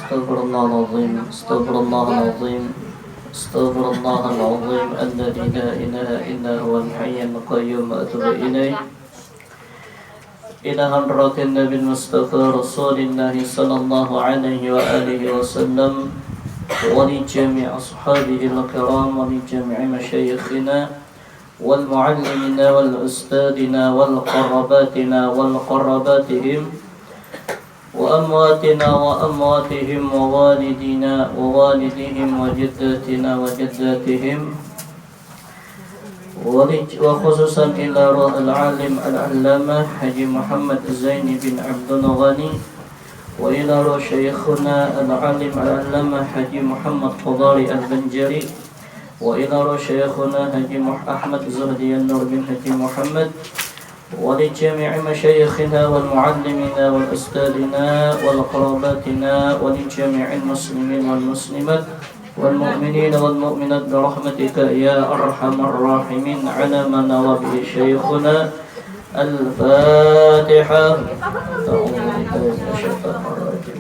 استغفر الله العظيم استغفر الله العظيم استغفر الله العظيم الذي لا إله إلا هو الحي القيوم أتوب إليه إلى حضرة النبي المصطفى رسول الله صلى الله عليه وآله وسلم ولجميع أصحابه الكرام ولجميع مشايخنا والمعلمين والأستاذنا والقرباتنا والقرباتهم وأمواتنا وأمواتهم ووالدينا ووالديهم وجداتنا وجداتهم وخصوصا إلى العالم العلامة حجي محمد زين بن عبد الغني وإلى شيخنا العالم العلامة حجي محمد قضاري البنجري وإلى شيخنا حجي أحمد زهدي النور بن حجي محمد ولجميع مشايخنا والمعلمين والأستاذنا والقراباتنا ولجميع المسلمين والمسلمات والمؤمنين والمؤمنات برحمتك يا أرحم الراحمين على ما نوى به شيخنا. الفاتحة.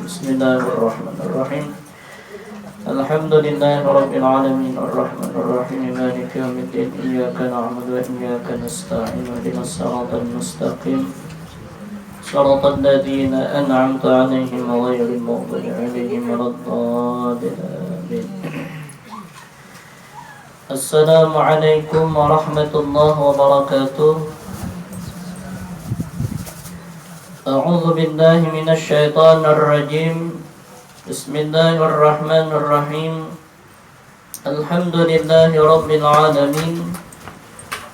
بسم الله الرحمن الرحيم. الحمد لله رب العالمين الرحمن الرحيم مالك يوم الدين إياك نعبد وإياك نستعين اهدنا الصراط المستقيم صراط الذين أنعمت عليهم غير المغضوب عليهم ولا الضالين. السلام عليكم ورحمة الله وبركاته. أعوذ بالله من الشيطان الرجيم. بسم الله الرحمن الرحيم. الحمد لله رب العالمين.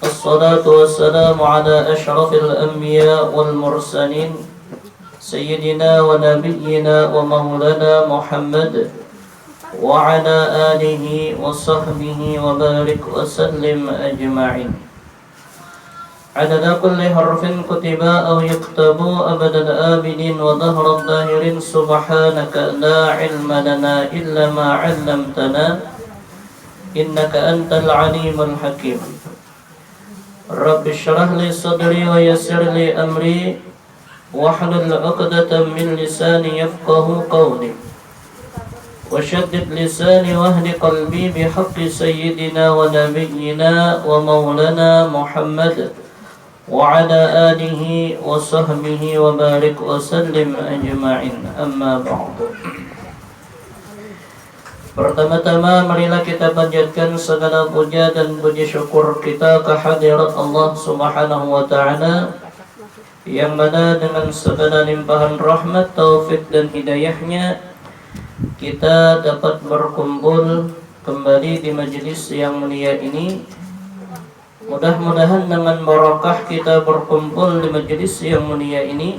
الصلاة والسلام على أشرف الأنبياء والمرسلين سيدنا ونبينا ومولانا محمد وعلى آله وصحبه وبارك وسلم أجمعين. عدد كل حرف كتب أو يكتب أبد الآبدين وظهر الظاهرين سبحانك لا علم لنا إلا ما علمتنا إنك أنت العليم الحكيم. رب اشرح لي صدري ويسر لي أمري واحلل عقدة من لساني يفقه قولي وشدد لساني واهد قلبي بحق سيدنا ونبينا ومولانا محمد وعلى آله وصحبه وبارك وسلم أجمعين. أما بعد. Pertama-tama marilah kita panjatkan segala puja dan puji syukur kita kehadirat Allah Subhanahu wa taala yang mana dengan segala limpahan rahmat, taufik dan hidayahnya kita dapat berkumpul kembali di majelis yang mulia ini. Mudah-mudahan dengan barakah kita berkumpul di majelis yang mulia ini,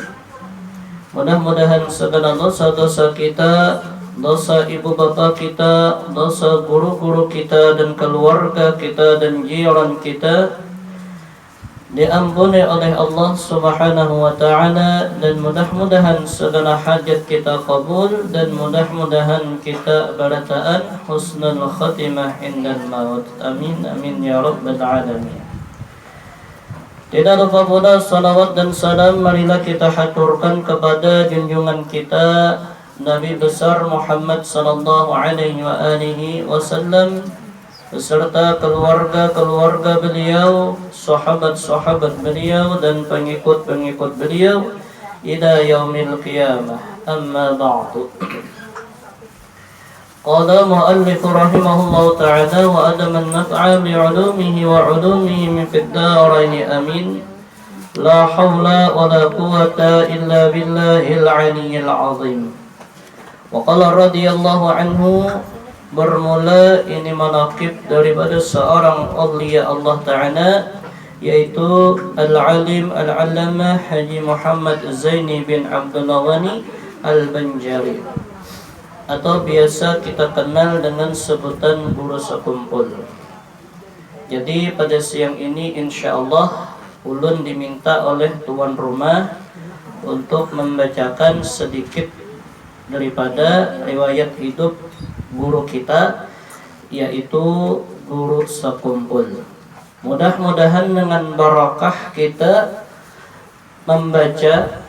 mudah-mudahan segala dosa-dosa kita, dosa ibu bapa kita, dosa guru-guru kita dan keluarga kita dan jiran kita diampuni oleh Allah Subhanahu wa taala, dan mudah-mudahan segala hajat kita kabul, dan mudah-mudahan kita barataan husnul khatimah indal maut. Amin amin ya rabbal alamin. Tidak lupa pula salawat dan salam marilah kita haturkan kepada junjungan kita Nabi besar Muhammad sallallahu alaihi wa alihi wasallam beserta keluarga-keluarga beliau, sahabat-sahabat beliau dan pengikut-pengikut beliau ila yaumil qiyamah. Amma ba'du. Qala mu'allif rahimahullah ta'ala wa adaman naf'a bi'ulumihi wa 'ulumihi fid darain amin. La hawla wa la quwwata illa billahil 'aliyyil 'azim. Wa qala radhiyallahu anhu, bermula ini manaqib daripada seorang awliya Allah Ta'ala, yaitu Al-Alim Al-Allamah Haji Muhammad Zaini bin Abdul Ghani Al-Banjari, atau biasa kita kenal dengan sebutan Guru Sekumpul. Jadi pada siang ini insyaallah ulun diminta oleh tuan rumah untuk membacakan sedikit daripada riwayat hidup guru kita, yaitu Guru Sekumpul. Mudah-mudahan dengan barakah kita membaca,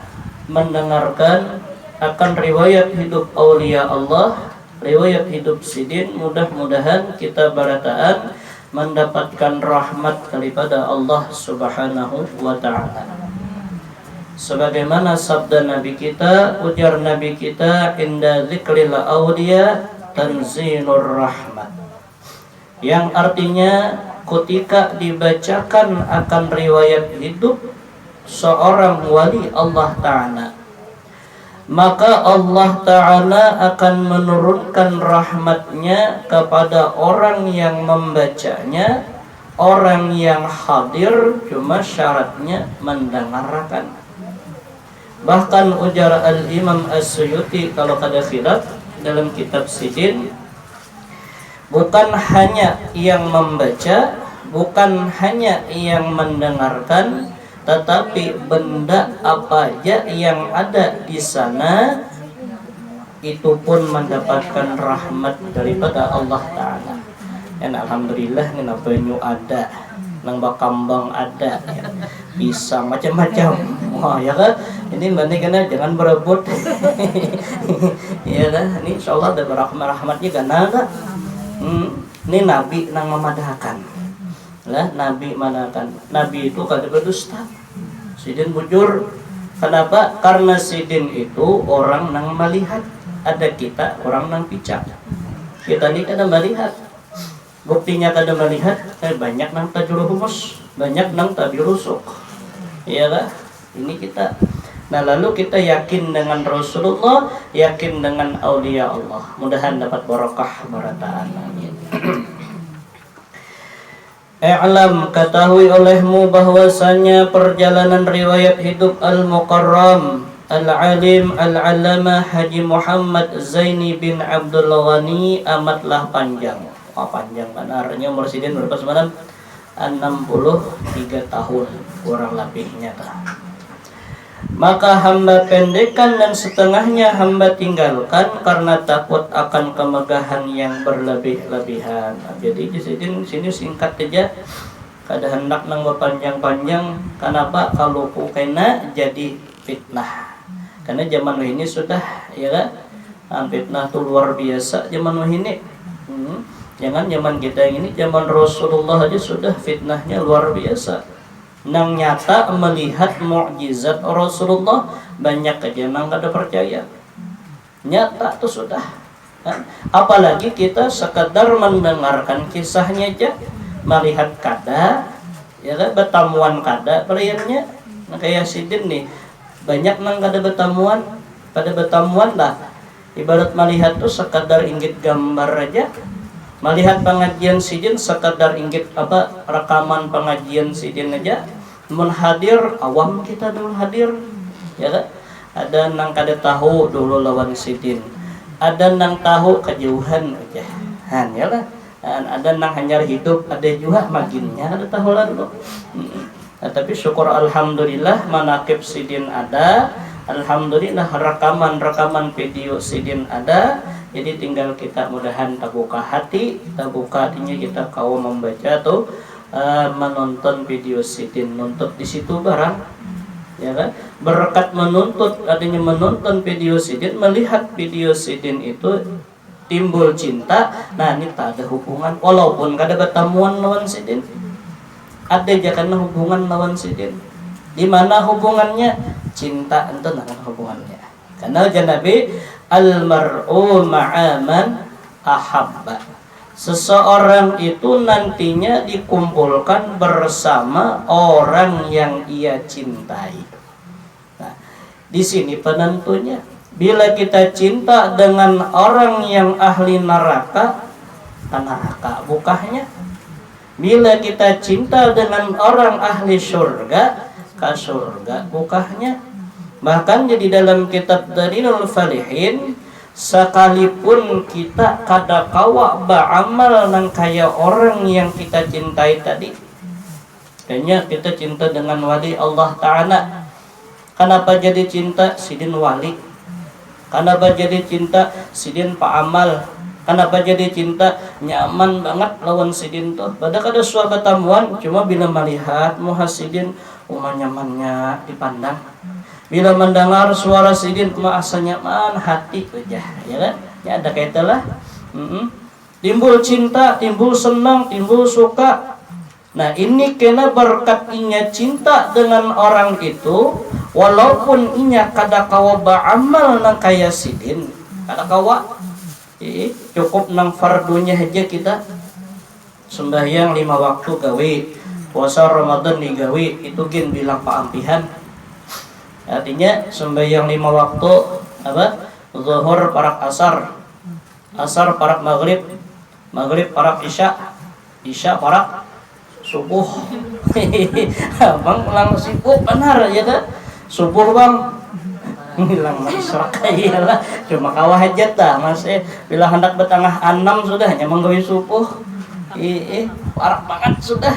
mendengarkan akan riwayat hidup aulia Allah, riwayat hidup sidin. Mudah-mudahan kita barataan mendapatkan rahmat daripada Allah Subhanahu wa ta'ala. Sebagaimana sabda Nabi kita, ujar Nabi kita, inda dzikril aulia tanzilur rahmat, yang artinya ketika dibacakan akan riwayat hidup seorang wali Allah Ta'ala, maka Allah Ta'ala akan menurunkan rahmatnya kepada orang yang membacanya, orang yang hadir, cuma syaratnya mendengarkan. Bahkan ujar Al-Imam As-Suyuti kalau kada khilaf dalam kitab Sidin, bukan hanya yang membaca, bukan hanya yang mendengarkan, tetapi benda apa aja yang ada di sana itu pun mendapatkan rahmat daripada Allah Ta'ala. Dan alhamdulillah nang banyu ada, nang bakambang ada, ya. Pisang macam-macam. Wah, ya kan? Ini mbak kena jangan berebut. Ya kan? Ini insyaallah ada rahmatnya kan ada. Ini Nabi nang memadahkan. Lah Nabi manakan. Nabi itu kada berdusta. Sidin bujur. Kenapa? Karena sidin itu orang nang melihat. Ada kita orang nang picak. Kita ini kada melihat. Buktinya kada melihat, banyak nang tajuruhumus, banyak nang tabirusuk. Iya lah, ini kita. Nah lalu kita yakin dengan Rasulullah, yakin dengan aulia Allah. Mudahan dapat barakah barataan. Amin. I'lam, ketahui olehmu bahwasanya perjalanan riwayat hidup al-mukarram al-alim al-allamah Haji Muhammad Zaini bin Abdul Ghani amatlah panjang. Panjang benarnya umur sidin berapa semalam? 63 tahun kurang lebihnya. Maka hamba pendekkan dan setengahnya hamba tinggalkan karena takut akan kemegahan yang berlebih-lebihan. Jadi di sini singkat saja. Kada hendak nang panjang-panjang. Kenapa? Kalau ku kena jadi fitnah. Karena zaman ini sudah ya kan, fitnah itu luar biasa zaman ini. Jangan zaman kita ini, zaman Rasulullah aja sudah fitnahnya luar biasa. Nang nyata melihat mukjizat Rasulullah, banyak aja nang kada percaya. Nyata tuh sudah. Apalagi kita sekadar mendengarkan kisahnya aja, melihat kada, ya kan, betamuan kada pelayannya. Nah, kayak sidin nih, banyak nang kada betamuan, pada betamuan lah. Ibarat melihat tuh sekadar inggit gambar aja. Melihat pengajian sidin sekadar inggit rekaman pengajian sidin aja. Menhadir awam kita dulu hadir, ya kan? Ada nang kada tahu dulu lawan sidin. Ada nang tahu kejauhan aja. Ya lah. Ada nang hanya hidup, ada juga maginnya ada tahu lah dulu. Nah, tapi syukur alhamdulillah manaqib sidin ada. Alhamdulillah rekaman video sidin ada. Jadi tinggal kita mudahan terbuka hati, terbuka hatinya kita kau membaca atau menonton video sidin, nuntut di situ barang, ya kan? Berkat menuntut, adanya menonton video sidin, melihat video sidin itu timbul cinta. Nah ini tak ada hubungan, walaupun kada bertemuan lawan sidin, ada aja karena hubungan lawan sidin. Di mana hubungannya? Cinta itu dengan hubungannya. Karena Nabi al-mar'u ma'aman ahabba. Seseorang itu nantinya dikumpulkan bersama orang yang ia cintai. Nah, di sini penentunya. Bila kita cinta dengan orang yang ahli neraka, neraka bukahnya. Bila kita cinta dengan orang ahli surga, ke surga bukahnya. Bahkan jadi dalam kitab Dalilul Falihin, sekalipun kita kada kawa beramal nang kaya orang yang kita cintai tadi, kayaknya kita cinta dengan wali Allah Ta'ala. Kenapa jadi cinta sidin wali? Kenapa jadi cinta sidin paamal? Kenapa jadi cinta nyaman banget lawan sidin tuh? Padahal kada suara tamuan, cuma bila melihat muhasidin nyamannya dipandang. Bila mendengar suara sidin asa nyaman hati aja, ya kan? Ya ada kaitalah. Timbul cinta, timbul senang, timbul suka. Nah ini kena berkat inya cinta dengan orang itu, walaupun inya kada kawa beramal nang kaya sidin, kada kawa, cukup nang fardunya aja kita sembahyang 5 waktu gawe, puasa Ramadan digawe, itu gin bilang paampihan. Artinya sembahyang 5 waktu apa? Zuhur parak asar, asar parak maghrib, maghrib parak isya, isya parak subuh. Bang ulang sibuk benar ya kan? Subuh bang hilang masyarakat iyalah cuma kawah hajat dah masih bila hendak bertengah 6 sudah hanya menggawi subuh. Parah banget sudah.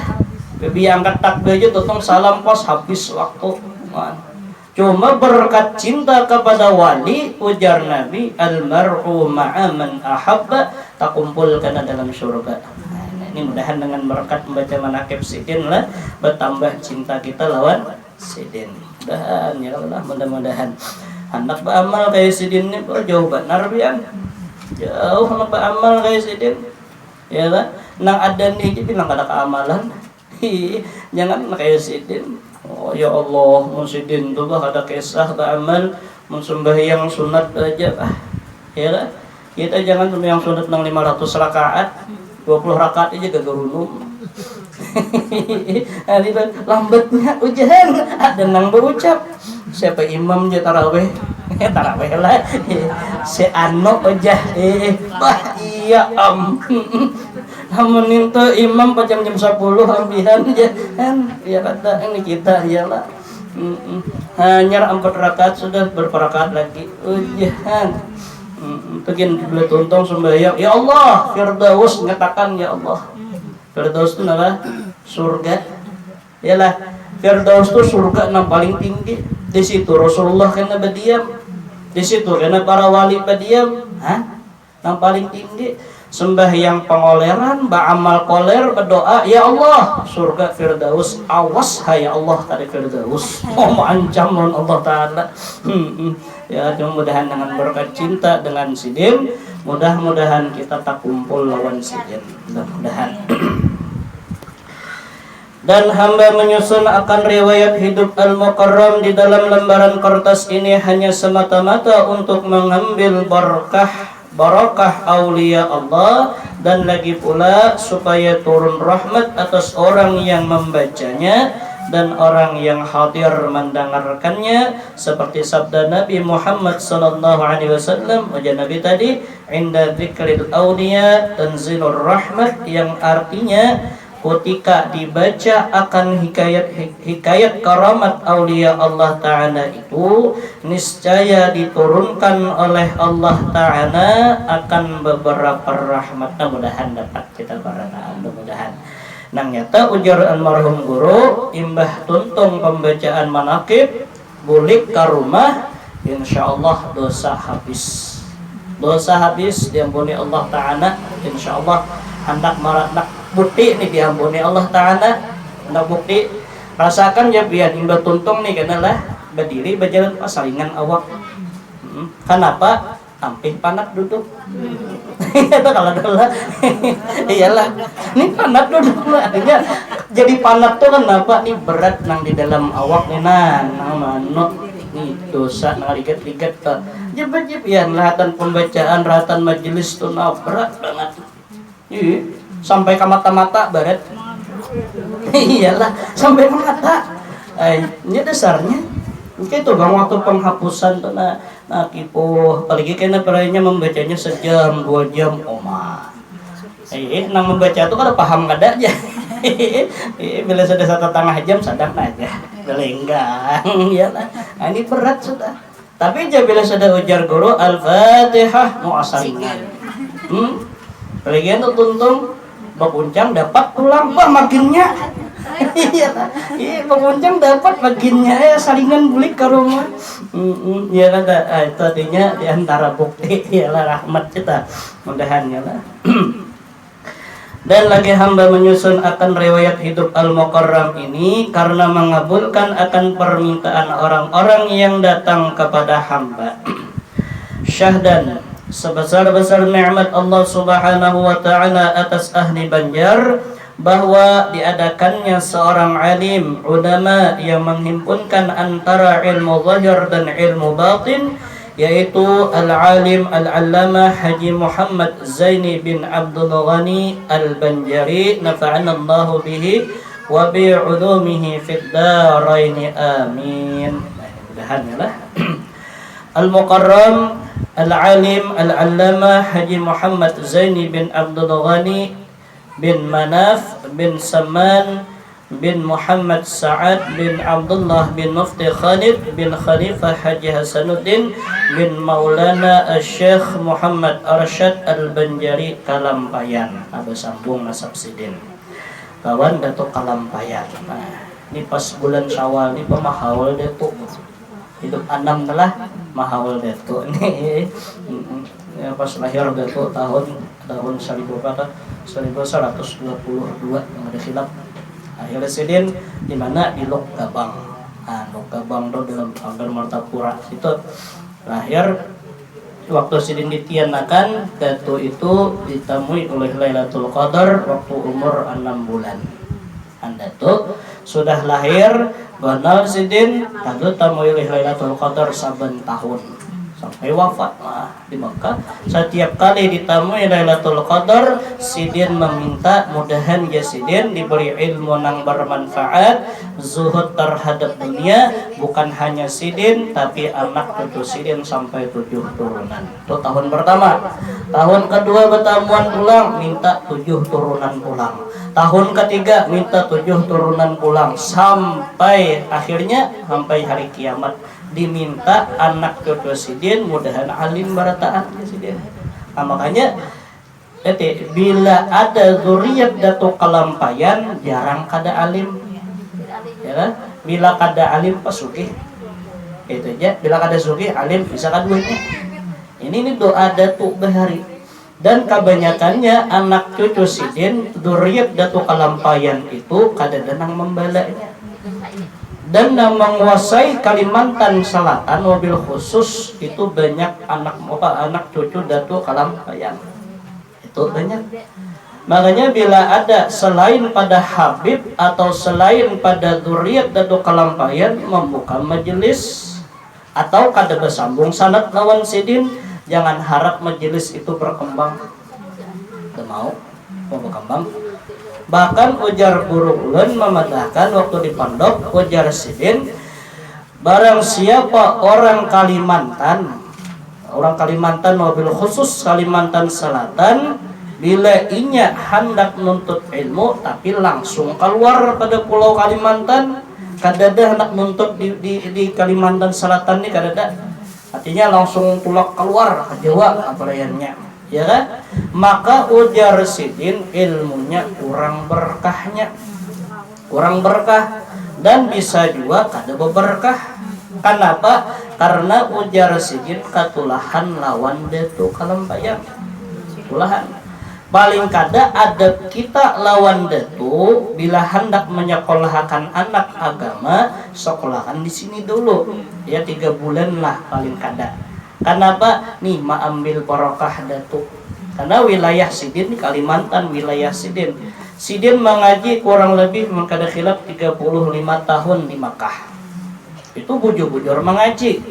Bebi angkat takbir aja totong salam pos habis waktu. Cuma berkat cinta kepada wali, ujar Nabi, almar'u ma'a man ahabba, tak kumpulkan dalam surga. Nah, ini mudahan dengan berkat membaca manaqib sidin lah bertambah cinta kita lawan sidin. Mudahan ya Allah, mudah-mudahan hendak beramal kayak sidin ini jauh benar biang. Jauh hendak beramal kayak sidin. Ya lah, nang ada nih jadi nang ada keamalan. Jangan kayak sidin. Oh ya Allah, musidin tuh bah ada kisah beramal sembahyang sunat aja ya lah. Kita jangan sembahyang sunat nang 500 rakaat, 20 rakaat aja gak gurunum. Lambatnya ujian ada nang berucap siapa imam je tarawih tarawih lah si ano aja bah iya namun itu imam jam 10 ambihan aja kan ya kata ini kita iyalah hanya 4 rakaat sudah berapa rakaat lagi ujian begin boleh tuntung sembahyang ya Allah Firdaus ngatakan ya Allah Firdaus itu apa? Surga. Yalah, Firdaus itu surga yang paling tinggi. Di situ Rasulullah kena berdiam. Di situ kena para wali berdiam. Yang paling tinggi. Sembahyang pengoleran, beramal koler, berdoa, ya Allah, surga Firdaus. Awas hai Allah tadi Firdaus. Oh, ancam non Allah Taala. Ya, mudah-mudahan dengan berkat cinta dengan sidin, mudah-mudahan kita tak kumpul lawan sidin. Mudah-mudahan. Dan hamba menyusun akan riwayat hidup Al-Mukarram di dalam lembaran kertas ini hanya semata-mata untuk mengambil barakah aulia Allah dan lagi pula supaya turun rahmat atas orang yang membacanya dan orang yang hadir mendengarkannya seperti sabda Nabi Muhammad sallallahu alaihi wasallam wajah Nabi tadi inda dzikril auliya tanzilur rahmat yang artinya ketika dibaca akan hikayat karamat aulia Allah Ta'ala itu niscaya diturunkan oleh Allah Ta'ala akan beberapa rahmat. Mudah-mudahan dapat kita barangkali mudah-mudahan nang nyata ujar almarhum guru imbah tuntung pembacaan manaqib bulik ke rumah insyaallah dosa habis diampuni Allah Ta'ala insyaallah hendak maradak bukti nih diampuni Allah Ta'ala hendak bukti rasakan ya biar imbah tuntung nih karena lah berdiri berjalan salingan awak kenapa ampih panat duduk itu kalau dulu iyalah ini panat duduk artinya jadi panat tuh kenapa nih berat nang di dalam awak nih nang manuk nih dosa nang ligat-ligat tuh jeb-jeb ya rahatan pembacaan rahatan majelis tuh nah berat banget sampai ke mata-mata barat iyalah sampai ke mata ini dasarnya itu bang waktu penghapusan tuh nah kipuh apalagi kena perayanya membacanya sejam 2 jam oma nang membaca tuh kada paham kada aja bila sudah 1,5 jam sadar aja belenggang iyalah ini berat sudah tapi aja bila sudah ujar guru al-fatihah mau asalingan apalagi itu tuntung bakuncang dapat tulang bah makinnya iya bakuncang dapat makinnya salingan bulik ke rumah ya ada itu artinya diantara bukti ialah rahmat kita mudahan ya lah Dan lagi hamba menyusun akan riwayat hidup Al-Mukarram ini karena mengabulkan akan permintaan orang-orang yang datang kepada hamba. Syahdan, sebesar-besar nikmat Allah Subhanahu wa taala atas ahli Banjar, bahwa diadakannya seorang alim ulama yang menghimpunkan antara ilmu zahir dan ilmu batin, yaitu Al-Alim Al-Allamah Haji Muhammad Zaini bin Abdul Ghani Al-Banjari, nafa'ana Allah bihi wa bi ulumihi fid darain amin. Mudah-mudahan ya lah. Al-Mukarram Al-Alim Al-Allamah Haji Muhammad Zaini bin Abdul Ghani bin Manaf bin Saman bin Muhammad Sa'ad bin Abdullah bin Mufti Khalid bin Khalifah Haji Hasanuddin bin Maulana Syekh Muhammad Arsyad Al-Banjari Kalampayan. Ada sambung nasab sidin kawan Datuk Kalampayan. Nah, ini pas bulan Syawal ini pemahawal Datuk hidup 6 telah mahawal Datuk ini ya, pas lahir Datuk tahun 1122 yang ada khilaf akhirnya sidin di mana di Lok Gabang. Nah, Lok Gabang itu dalam Anggar Martapura itu lahir. Waktu sidin ditianakan, Datuk itu ditemui oleh Lailatul Qadar waktu umur 6 bulan. Datuk sudah lahir, banal sidin, lalu temui oleh Lailatul Qadar saben tahun sampai wafat di Makkah. Setiap kali ditemui Lailatul Qadar, sidin meminta mudahan ya sidin diberi ilmu nang bermanfaat, zuhud terhadap dunia, bukan hanya sidin tapi anak cucu sidin sampai 7 turunan. Itu tahun pertama. Tahun kedua bertamuan pulang, minta 7 turunan pulang. Tahun ketiga minta 7 turunan pulang, sampai akhirnya sampai hari kiamat diminta anak cucu sidin mudahan alim barataan ya sidin. Nah, makanya bila ada zuriat Datuk Kalampayan jarang kada alim ya kan? Bila kada alim pasugih itu aja, bila kada sugih alim bisa kaduanya. Ini doa Datuk Bahari. Dan kebanyakannya anak cucu sidin zuriat Datuk Kalampayan itu kada denang membalanya. Dan menguasai Kalimantan Selatan mobil khusus itu banyak anak cucu Datuk Kalampayan itu banyak. Makanya bila ada selain pada Habib atau selain pada zuriat Datuk Kalampayan membuka majelis atau kada bersambung sanad lawan sidin, jangan harap majelis itu berkembang. Tidak mau berkembang. Bahkan ujar guru ulun memadahkan waktu di pondok, ujar sidin, barang siapa orang Kalimantan mobil khusus Kalimantan Selatan, bila inya hendak nuntut ilmu tapi langsung keluar pada pulau Kalimantan, kadada hendak nuntut di Kalimantan Selatan ini kadada, artinya langsung tulak keluar ke Jawa apalanya ya kan? Maka ujar sidin ilmunya kurang berkah dan bisa juga kada berkah. Kenapa? Karena ujar sidin katulahan lawan Datuk Kalampayan. Tulahan paling kada ada kita lawan Datuk bila hendak menyekolahkan anak agama, sekolahan di sini dulu ya 3 bulan lah paling kada. Kenapa? Nih ambil barokah Datuk. Karena wilayah sidin Kalimantan, wilayah sidin mengaji kurang lebih kada khilaf 35 tahun di Makkah. Itu bujur-bujur mengaji.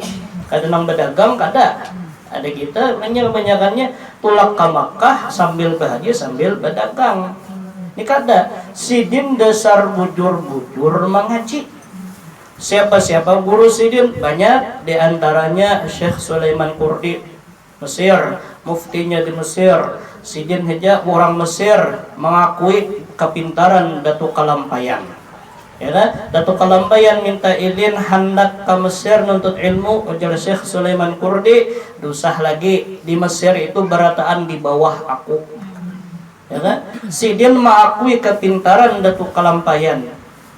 Kada nang berdagang kada. Ada kita banyakannya tulak ke Makkah sambil bahagia sambil berdagang. Ini kada. Sidin dasar bujur-bujur mengaji. Siapa-siapa guru sidin banyak, diantaranya Syekh Sulaiman Kurdi Mesir, muftinya di Mesir. Sidin saja orang Mesir mengakui kepintaran Datuk Kalampayan. Ya kan? Datuk Kalampayan minta izin hendak ke Mesir nuntut ilmu, ujar Syekh Sulaiman Kurdi, dusah lagi di Mesir itu berataan di bawah aku. Ya kan? Sidin mengakui kepintaran Datuk Kalampayan.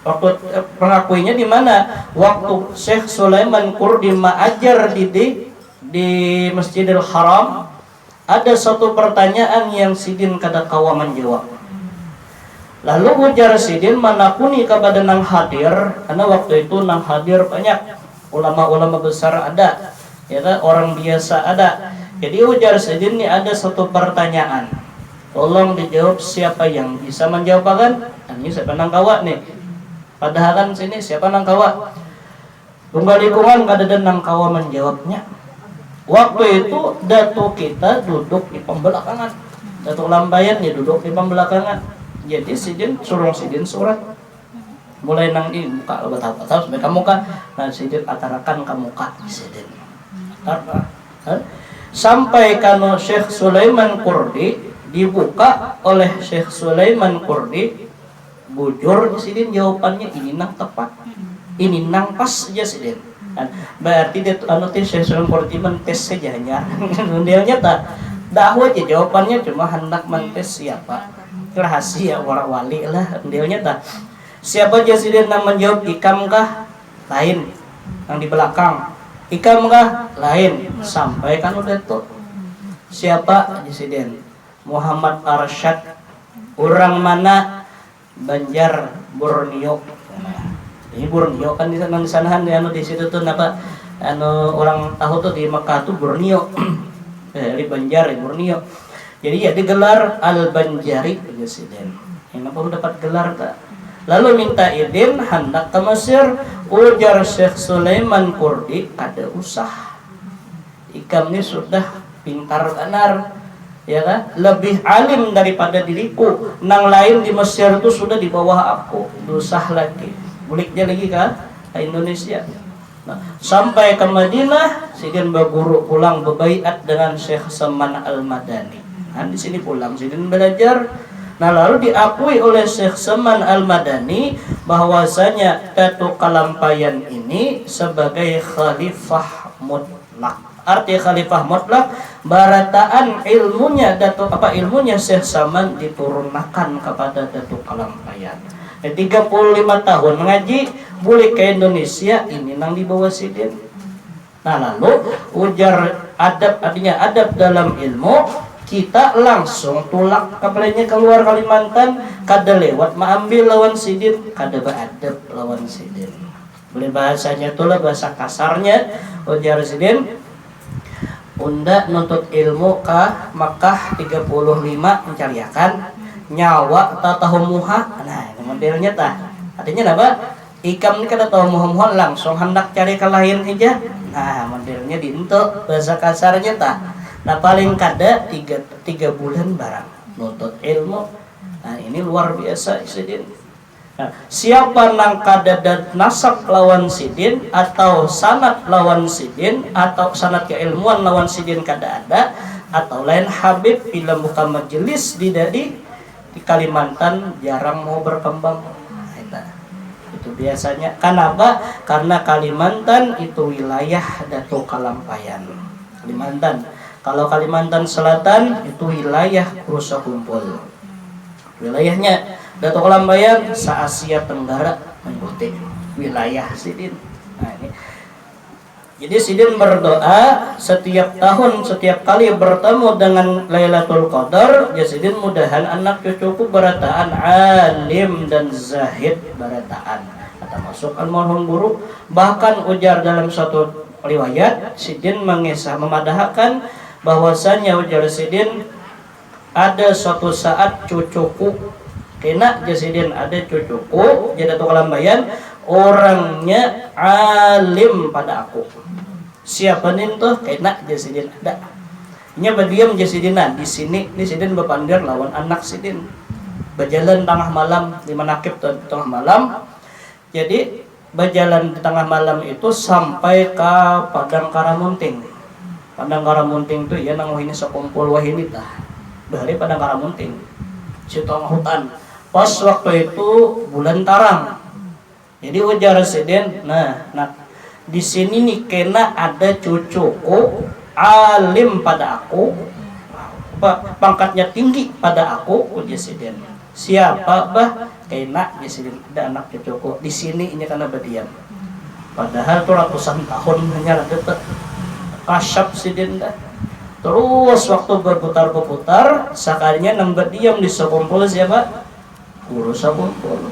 Waktu pengakuinya di mana? Waktu Syekh Sulaiman Kurdi mengajar di Masjidil Haram, ada satu pertanyaan yang sidin kada kawa menjawab. Lalu ujar sidin manakuni kepada nang hadir, karena waktu itu nang hadir banyak ulama-ulama besar ada, ya kan? Orang biasa ada. Jadi ujar sidin ini ada satu pertanyaan, tolong dijawab siapa yang bisa menjawab kan? Ini siapa nang kawa nih? Padahal kan sini siapa nang kawa? Lingkungan kadang nang kawa menjawabnya. Waktu itu datuk kita duduk di pembelakangan, datuk lambayan ya duduk di pembelakangan. Jadi sidin suruh sidin surat mulai nang di muka tahu sampai ke muka. Nah sidin atarakan ke muka sidin sampai kano Syekh Sulaiman Qurdi dibuka oleh Syekh Sulaiman Qurdi. Bujur sidin jawabannya ini nang tepat, ini nang pas aja sidin. Berarti dia Syekh Sulaiman Qurdi mentes saja hanya dia nyata dakwah aja jawabannya cuma hendak mentes siapa rahasia orang wali lah dia tak siapa jasiden yang menjawab ikam kah lain yang di belakang ikam kah lain sampai kan udah tuh siapa jasiden Muhammad Arsyad orang mana Banjar Borneo. Ini Borneo kan di sana di situ tuh apa orang tahu tuh di Mekah tuh Borneo dari Banjar Borneo. Jadi ya digelar Al-Banjari Presiden. Kenapa dapat gelar tak? Lalu minta izin hendak ke Mesir. Ujar Syekh Sulaiman Qurdi ada usah. Ikam ini sudah pintar benar, ya kan? Lebih alim daripada diriku. Nang lain di Mesir itu sudah di bawah aku. Usah lagi. Buliknya lagi ke Indonesia. Nah, sampai ke Madinah, sidin berguru pulang berbaiat dengan Syekh Saman Al-Madani. Di sini pulang sidin belajar. Nah lalu diakui oleh Syekh Saman Al-Madani bahwasanya Datuk Kalampayan ini sebagai khalifah mutlak. Arti khalifah mutlak barataan ilmunya ilmunya Syekh Saman diturunkan kepada Datuk Kalampayan. 35 tahun mengaji boleh ke Indonesia ini nang di bawah sidin. Nah lalu ujar adab artinya adab dalam ilmu. Kita langsung tulak kapalnya keluar Kalimantan kada lewat mengambil lawan sidin kada beradab lawan sidin. Boleh bahasanya itulah bahasa kasarnya ujar sidin unda nuntut ilmu ke Makkah 35 mencariakan nyawa tak tahu muha. Nah ini modelnya tah artinya apa ikam ini kada tahu muha langsung hendak cari ke lain aja. Nah modelnya dinto bahasa kasarnya tah. Nah paling kada 3 bulan barang nuntut ilmu. Nah ini luar biasa sidin. Nah, siapa nang kada nasab lawan sidin atau sanad lawan sidin atau sanad keilmuan lawan sidin kada ada atau lain Habib bila muka majelis di Kalimantan jarang mau berkembang. Nah, itu biasanya. Kenapa? Karena Kalimantan itu wilayah Datuk Kalampayan. Kalimantan. Kalau Kalimantan Selatan itu wilayah Krusa Kumpul. Wilayahnya Datuk Kalampayan se-Asia Tenggara mengikuti wilayah sidin. Nah, ini. Jadi sidin berdoa setiap tahun setiap kali bertemu dengan Lailatul Qadar, ya sidin mudahan anak cucuku berataan alim dan zahid berataan. Kata masuk almarhum guru, bahkan ujar dalam satu riwayat sidin memadahkan bahwasanya ujar sidin ada suatu saat cucuku kena jasidin ada cucuku jadi Datuk Kalampayan orangnya alim pada aku. Siapa nih tuh kena jasidin ada. Nya berdiam jasidinan di sini sidin bepandir lawan anak sidin. Berjalan tengah malam di manakib tengah malam. Jadi berjalan di tengah malam itu sampai ke Padang Karamunting. Padang Karamunting itu ya nang wahini sekumpul wahini tah. Dari Padang Karamunting. Situ hutan. Pas waktu itu bulan Tarang. Jadi ujar sidin, nah di sini nih kena ada cucuku alim pada aku, pangkatnya tinggi pada aku, ujar sidin. Siapa bah kena sidin ada anak cucuku di sini ini karena berdiam. Padahal tuh ratusan tahun hanya ada kasyaf sidin dah. Terus waktu berputar-putar, sekalinya nang berdiam di sekumpul siapa? guru sakumpul.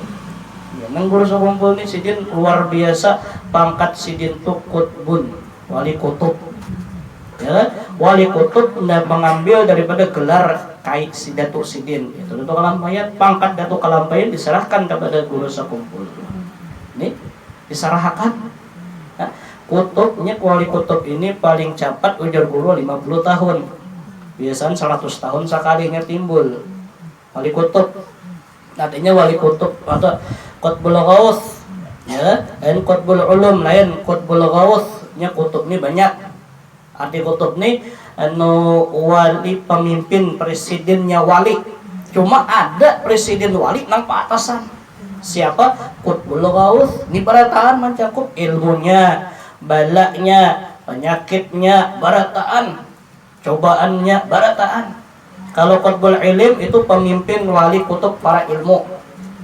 Ya, nang guru sakumpul ini sidin luar biasa, pangkat sidin tuh kutbun, wali kutub. Ya, wali kutub mengambil daripada gelar Kai si Datuk Sidin. Itu Datuk Kalampayan, pangkat Datuk Kalampayan diserahkan kepada guru sakumpul. Ini diserahkan. Nah, kutubnya wali kutub ini paling cepat ujar guru 50 tahun. Biasanya 100 tahun sekalinya timbul wali kutub. Artinya wali kutub atau qutbul ghaus, ya, lain qutbul ulum, lain qutbul ghaus. Nya kutub ini banyak. Arti kutub ini anu wali pemimpin presidennya wali. Cuma ada presiden wali nang paatasan. Siapa? Qutbul ghaus. Ini barataan mencakup ilmunya, balaknya, penyakitnya, barataan, cobaannya, barataan. Kalau qutbul ilm itu pemimpin wali kutub para ilmu.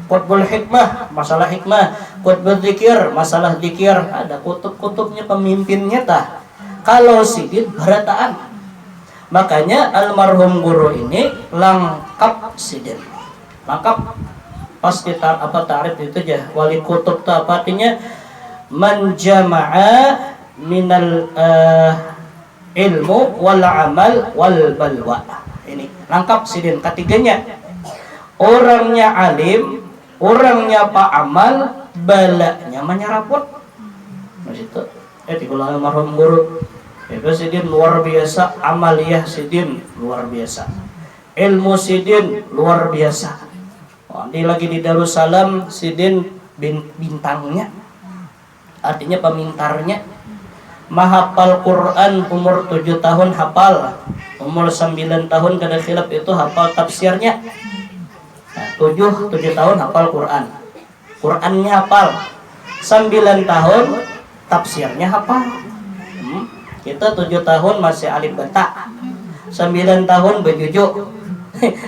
Qutbul hikmah, masalah hikmah. Qutbul zikir, masalah zikir. Ada kutub-kutubnya, pemimpinnya tah. Kalau sidin barataan. Makanya almarhum guru ini lengkap sidin. Lengkap. Pas kita apa tarif itu aja. Wali kutub itu apa artinya? Menjama'a minal ilmu wal amal wal balwa. Ini lengkap sidin. Ketiganya orangnya alim, orangnya pa'amal, balanya menyeraput. Maksud itu dikulang almarhum guru. Itu sidin luar biasa, amaliyah sidin luar biasa, ilmu sidin luar biasa. Ini lagi di Darussalam sidin bintangnya, artinya pemintarnya. Mahafal Quran umur 7 tahun hafal, umur 9 tahun kada khilaf itu hafal tafsirnya. Nah, 7 tahun hafal Quran, Qurannya hafal. 9 tahun tafsirnya hafal. Kita 7 tahun masih alif bata, 9 tahun bejujuk,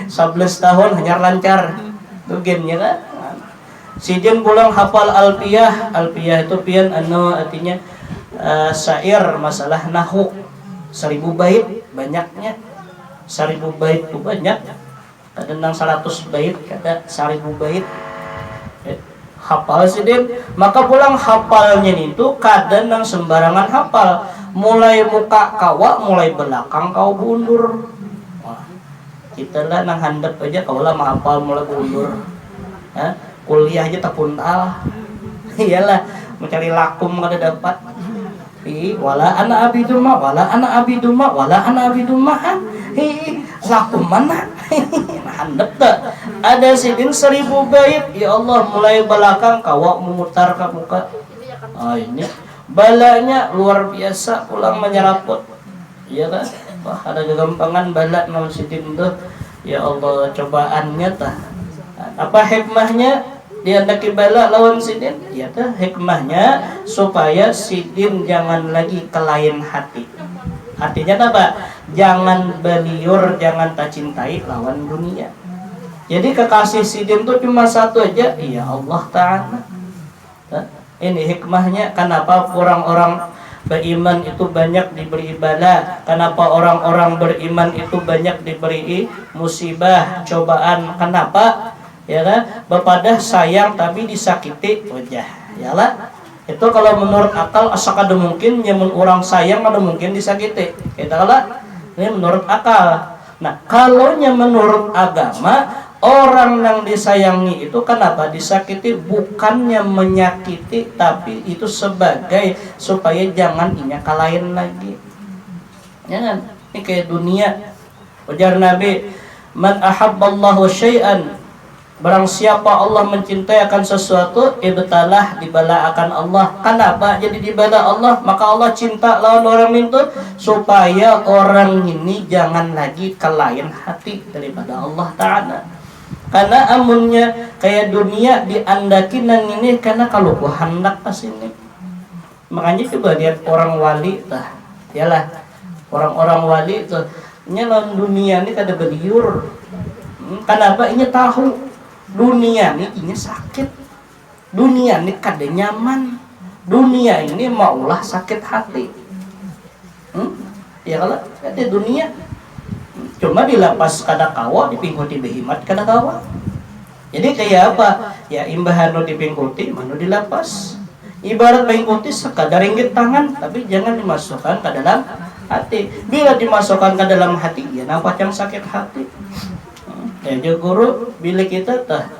11 tahun hanyar lancar. Itu gamenya kan. Sidin pulang hafal alfiyah. Alfiyah itu pian anu artinya syair masalah nahu. 1000 bait banyaknya. 1000 bait itu banyak. Kadang 100 bait, kada 1000 bait. Hafal sidin. Maka pulang hafalnya itu kadang nang sembarangan hafal. Mulai muka kawa, mulai belakang kau bundur. Kita lah nang handap aja kaulah menghafal mulai mundur. Kuliah aja tak puntal. Iyalah mencari lakum kada dapat. Wala ana abiduma, wala ana abiduma, wala ana abiduma. Lakum mana? Nah handap tak. Ada sidin 1000 bait. Ya Allah mulai belakang kawa memutar ke muka. Ini balanya luar biasa pulang menyeraput. Iya kan? Wah, ada kegampangan balak mau sidin tuh. Ya Allah, cobaannya tah. Apa hikmahnya dihendaki balak lawan sidin? Ya tah, hikmahnya supaya sidin jangan lagi kelain hati. Artinya apa? Jangan beliur, jangan tak cintai lawan dunia. Jadi kekasih sidin tuh cuma satu aja, ya Allah Ta'ala. Ini hikmahnya kenapa orang-orang beriman itu banyak diberi bala. Kenapa orang-orang beriman itu banyak diberi musibah, cobaan. Kenapa? Ya kan? Bepadah sayang tapi disakiti wajah. Yalah. Itu kalau menurut akal asal ada mungkin nyamun orang sayang ada mungkin disakiti. Kita kalah. Ini menurut akal. Nah, kalau menurut agama orang yang disayangi itu kenapa disakiti? Bukannya menyakiti, tapi itu sebagai supaya jangan inya kalahin lagi. Jangan. Ini kayak dunia. Ujar Nabi, man ahabballahu syai'an, barang siapa Allah mencintai akan sesuatu, ibtalah, dibala akan Allah. Kenapa jadi dibala Allah? Maka Allah cinta lawan orang itu supaya orang ini jangan lagi kelain hati daripada Allah Ta'ala. Karena amunnya kayak dunia diandaki nang ini karena kalau gua hendak pas ini. Makanya coba lihat orang wali tah. Yalah, orang-orang wali tuh nya lawan dunia ini kada beliur. Kenapa? Ini tahu dunia ini sakit. Dunia ini kada nyaman. Dunia ini maulah sakit hati. Ya kalau ada dunia cuma dilepas kada kawa, dipingkuti behimat kada kawa. Jadi kayak apa? Ya imbahan nu dipingkuti, manu dilapas. Ibarat mengikuti sekadar inggit tangan, tapi jangan dimasukkan ke dalam hati. Bila dimasukkan ke dalam hati, ya nampak yang sakit hati. Ya guru, bila kita tah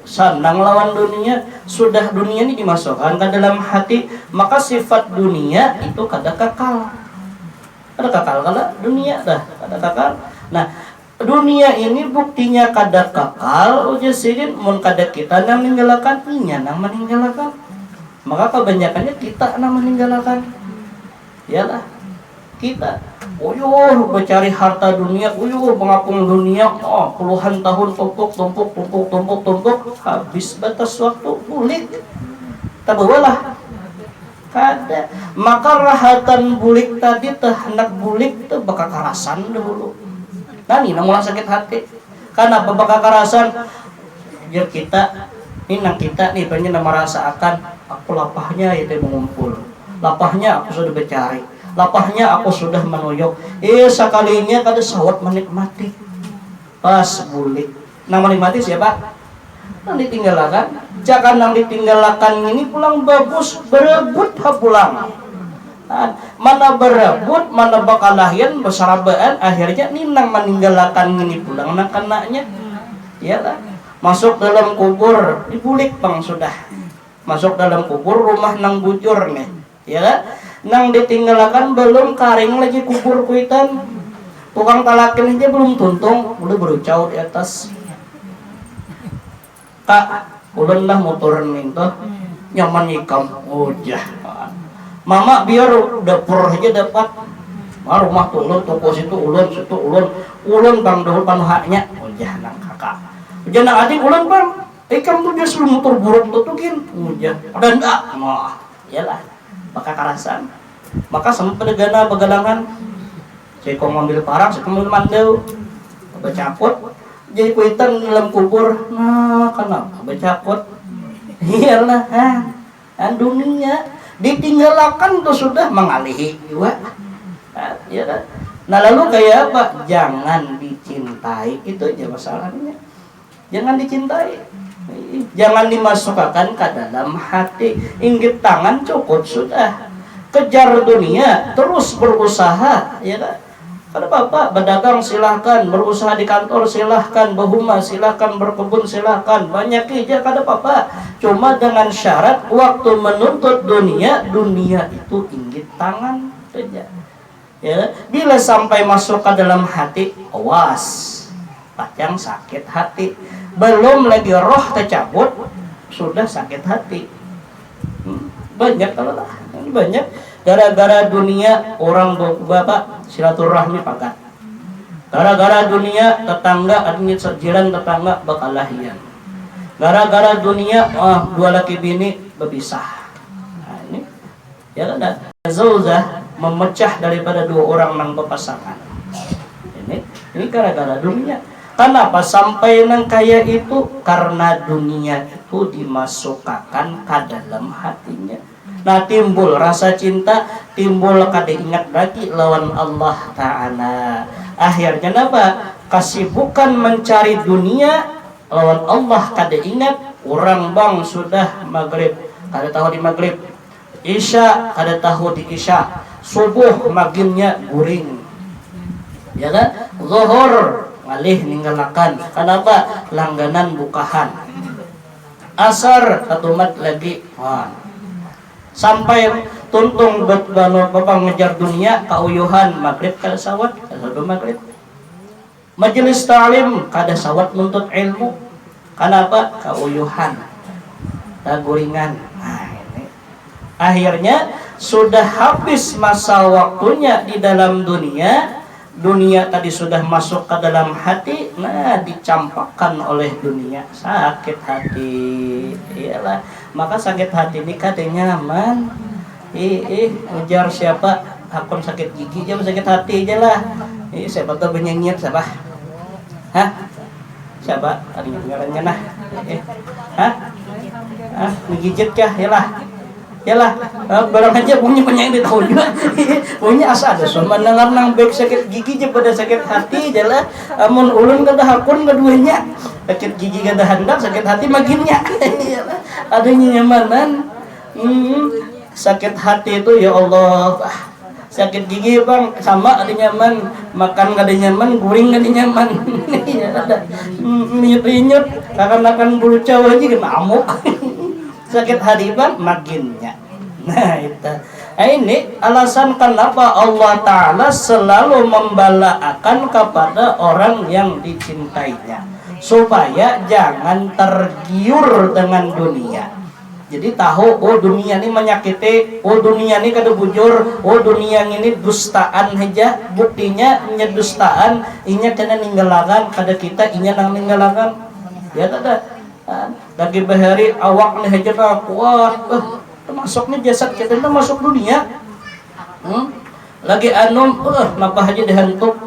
sandang lawan dunia, sudah dunia ini dimasukkan ke dalam hati, maka sifat dunia itu kada kekal. Kada kekal kalau dunia dah, kada kekal. Nah, dunia ini buktinya kada kekal, ujasidin mun kada kita nang meninggalkan, inya nang meninggalkan. Maka kebanyakannya kita nang meninggalkan. Iyalah kita mencari harta dunia, mengapung dunia, puluhan tahun tumpuk, habis batas waktu bulik. Tabawalah kada. Maka rahatan bulik tadi teh hendak bulik teh bakal karasan dulu. Nani namun sakit hati. Karena apa bakal karasan? Biar kita nih banyak merasakan aku lapahnya itu mengumpul. Lapahnya aku sudah bercari. Lapahnya aku sudah menuyuk. Sekalinya kada sawat menikmati. Pas bulik. Nang menikmati siapa? Nang ditinggalkan. Jangan nang ditinggalkan ini pulang bagus berebut ha pulang. Mana berebut, mana bakalahian bersarabaan, akhirnya nih nang meninggalkan ini pulang nang kenanya. Iyalah. Masuk dalam kubur dibulik bang sudah. Masuk dalam kubur rumah nang bujur nih. Ya, nang ditinggalkan belum karing lagi kubur kuitan. Tukang talakin aja belum tuntung, udah berucau di atas. Kak, ulun lah motoran minta nyaman ikam. Ujah. Mama biar dapur aja dapat. Rumah tuh ulun, toko situ ulun, bang dahul panuhaknya. Ujah nang kakak. Jangan adik ulang bang, ikam tuh dia sebelum motor buruk tutukin, ujah, dan iyalah, maka karasan, maka sama pedegana begalangan, saya kau ngambil parang, saya ngambil mandau, becapot, jadi kuitan dalam kubur, kenapa becapot, iyalah, dunia ditinggalkan tuh sudah mengalihi juga, iyalah. Nah lalu kayak apa? Jangan dicintai, itu aja masalahnya. Jangan dicintai, jangan dimasukkan ke dalam hati. Inggit tangan cukup sudah. Kejar dunia, terus berusaha, ya kan? Kada apa-apa, berdagang silahkan, berusaha di kantor silahkan, berhumah silahkan, berkebun silahkan, banyak aja kada apa-apa. Cuma dengan syarat waktu menuntut dunia, dunia itu inggit tangan saja. Ya, bila sampai masuk ke dalam hati, awas, pacang sakit hati. Belum lagi roh tercabut sudah sakit hati. Banyak kalau lah, banyak gara-gara dunia orang bapak silaturahmi pakat. Gara-gara dunia tetangga adanya jiran tetangga bakalahian. Gara-gara dunia dua laki bini berpisah. Nah, ini ya kan zauzah memecah daripada dua orang nang berpasangan. Ini gara-gara dunia. Kenapa sampai nang kaya itu? Karena dunia itu dimasukkan ke dalam hatinya. Nah timbul rasa cinta, timbul kada ingat lagi lawan Allah Ta'ala. Akhirnya apa? Kesibukan mencari dunia lawan Allah kada ingat. Orang bang sudah maghrib kada tahu di maghrib, isya kada tahu di isya, subuh maginnya guring, ya kan? Zuhur ngalih ninggalakan. Kenapa? Langganan bukahan. Asar katumat lagi. Sampai tuntung bapak ngejar dunia, kauyuhan maghrib kada sawat, kada maghrib. Majelis ta'lim kada sawat nuntut ilmu. Kenapa? Kauyuhan, taguringan. Ini akhirnya sudah habis masa waktunya di dalam dunia. Dunia tadi sudah masuk ke dalam hati, dicampakkan oleh dunia, sakit hati. Iyalah, maka sakit hati ini kadang nyaman. Ngejar siapa? Akun sakit gigi aja sakit hati aja lah. Siapa tuh benyenyir siapa? Siapa? Ada ngarannya nah. Ngigijit kah? Yalah. Yalah, barang aja punya penyakit tahu juga. Punya asa ada so mendengar nang baik sakit gigi je pada sakit hati jalah. Amun ulun kada hakun keduanya. Sakit gigi kada hendak, sakit hati makinnya. Iyalah, adanya nyamanan. Sakit hati itu ya Allah. Sakit gigi bang sama ada nyaman, makan kada nyaman, guring kada nyaman. Iya ada. Minyut-minyut, akan bulu cawa aja kena amuk. Sakit hati bang makinnya. Nah itu. Ini alasan kenapa Allah Ta'ala selalu membalaakan kepada orang yang dicintainya, supaya jangan tergiur dengan dunia. Jadi tahu, oh dunia ini menyakiti, oh dunia ini kada bujur, oh dunia ini dustaan aja. Buktinya nya dustaan, inya kena ninggalakan, kada kita inya nang ninggalakan. Ya ada. Lagi bahari awak nih aja tak kuat, termasuknya jasad kita itu masuk dunia. Lagi napa aja dihantuk,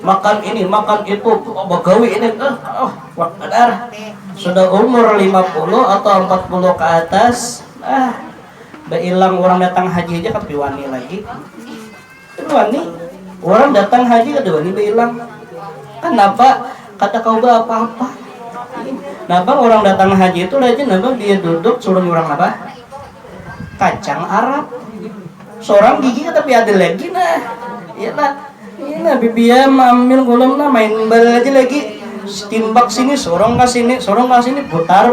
makan ini, makan itu, bagawi ini, wadar. Sudah umur 50 atau 40 ke atas, beilang orang datang haji aja kepiwani lagi. Piwani, orang datang haji kada wani beilang. Kenapa? Kata kau apa-apa. Napa orang datang haji itu aja napa dia duduk suruh orang apa? Kacang Arab. Seorang gigi tapi ada lagi nah. Iyalah. Ini bibia ambil golem nah main bal aja lagi. Timbak sini, sorong ke sini, putar,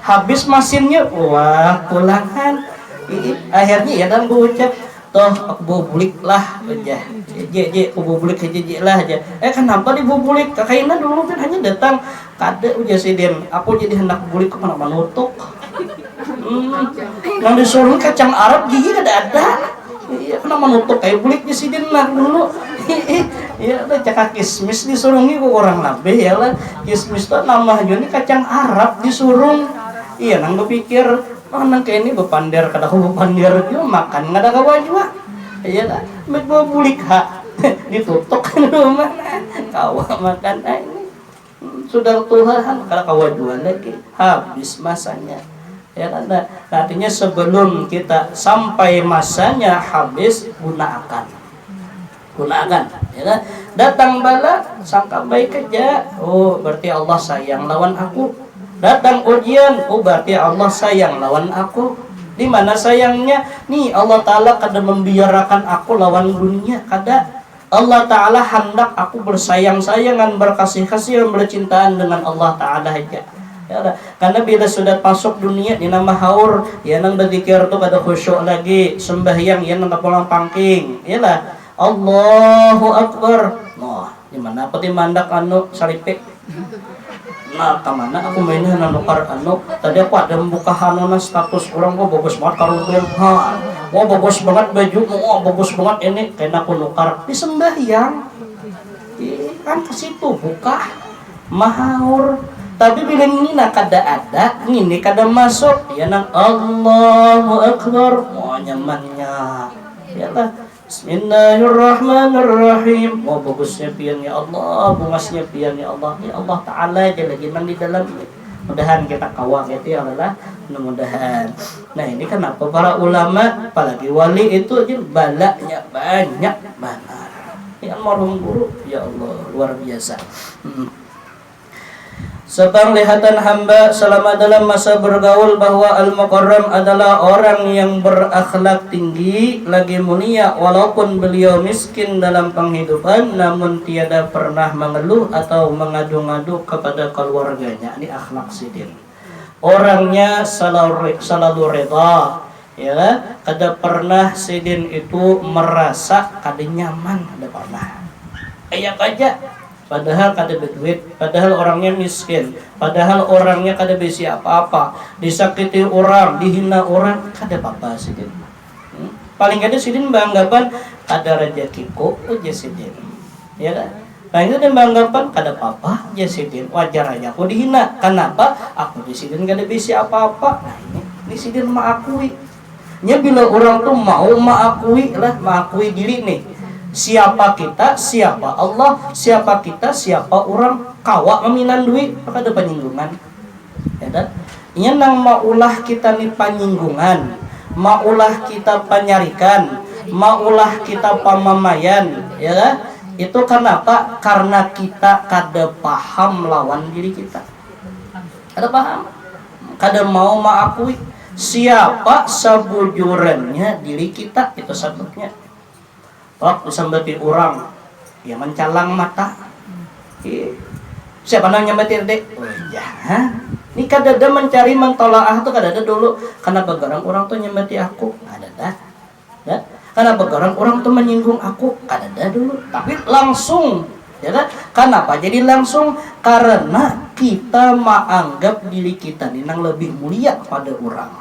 habis mesinnya, wah pulangan. Akhirnya ya dan gue ucap, toh aku bubulik lah aja, aku bubulik aja aja. Kenapa dibubulik? Kakaknya dulu kan hanya datang, kada uja sidin, aku jadi hendak bulik kemana manutuk. Yang disuruh kacang Arab gigi kada ada. Iya, kenapa nutup kayak buliknya sidin lah dulu. Iya, udah cakap kismis disurungi kok orang labeh ya lah. Kismis tuh namanya ini kacang Arab disurung. Iya, nang berpikir, nang kayak ini bepander kada aku bepander juga makan nggak ada kawan juga. Iya lah, bawa bulik ha ditutup kan rumah kawa makan ini sudah Tuhan kada kawan juga lagi habis masanya. Ya kan, artinya sebelum kita sampai masanya habis gunakan, ya kan? Datang bala sangka baik aja, oh berarti Allah sayang lawan aku. Datang ujian, oh berarti Allah sayang lawan aku. Di mana sayangnya? Nih Allah Ta'ala kada membiarkan aku lawan dunia, kada. Allah Ta'ala hendak aku bersayang-sayangan, berkasih-kasihan, bercintaan dengan Allah Ta'ala aja. Ya, karena bila sudah masuk dunia ini nama haur ya nang berzikir tuh kada khusyuk lagi sembahyang ya nang pulang pangking ya lah Allahu Akbar. Nah di mana pati mandak saripe nah kamana aku mainnya nukar tadi aku ada membuka hanona status orang kok bagus banget karungin bagus banget baju bagus banget ini kena aku nukar di sembahyang kan ke situ buka mahaur. Tapi bila ini nak kada ada, ini kada masuk, ya nang Allahu Akbar, mau nyamannya, ya lah. Bismillahirrahmanirrahim. Mau bagusnya pian ya Allah, bungasnya pian ya Allah Ta'ala aja lagi nang di dalam. Mudahan kita kawang itu ya Allah, mudahan. Nah ini kenapa para ulama, apalagi wali itu aja balanya banyak banget. Ya almarhum guru, ya Allah luar biasa. Sepenglihatan hamba selama dalam masa bergaul bahwa Al-Mukarram adalah orang yang berakhlak tinggi, lagi mulia, walaupun beliau miskin dalam penghidupan, namun tiada pernah mengeluh atau mengadu-ngadu kepada keluarganya. Ini akhlak sidin. Orangnya selalu reda, ya, kada pernah sidin itu merasa kada nyaman, kada pernah. Kayak aja. Padahal kada berduit, padahal orangnya miskin, padahal orangnya kada bisa apa-apa, disakiti orang, dihina orang, kada apa-apa sidin. Paling kada sidin beranggapan kada rezekiku aja sidin. Ya kan? Paling kada beranggapan kada apa-apa aja sidin. Wajar aja aku dihina. Kenapa? Aku di sidin kada bisa apa-apa. Nah ini sidin mengakui. Nya bila orang tuh mau mengakui lah, mengakui diri nih. Siapa kita, siapa Allah, siapa kita, siapa orang, kawa meminan duit, maka ada penyinggungan. Ya kan? Nya nang maulah kita nih panyinggungan, maulah kita panyarikan, maulah kita pamamayan, ya kan? Itu kenapa? Karena kita kada paham lawan diri kita. Kada paham, kada mau mengakui siapa sebujurannya diri kita. Itu sebabnya waktu sambati orang dia mencalang mata. Siapa nang nyambatin dek? Oh ya, ini kadada mencari mentolaah tuh kadada dulu. Kenapa orang tuh nyambati aku? Kadada. Ya? Kenapa orang tuh menyinggung aku? Kadada dulu. Tapi langsung, ya kan? Kenapa? Jadi langsung karena kita menganggap diri kita ini nang lebih mulia pada orang.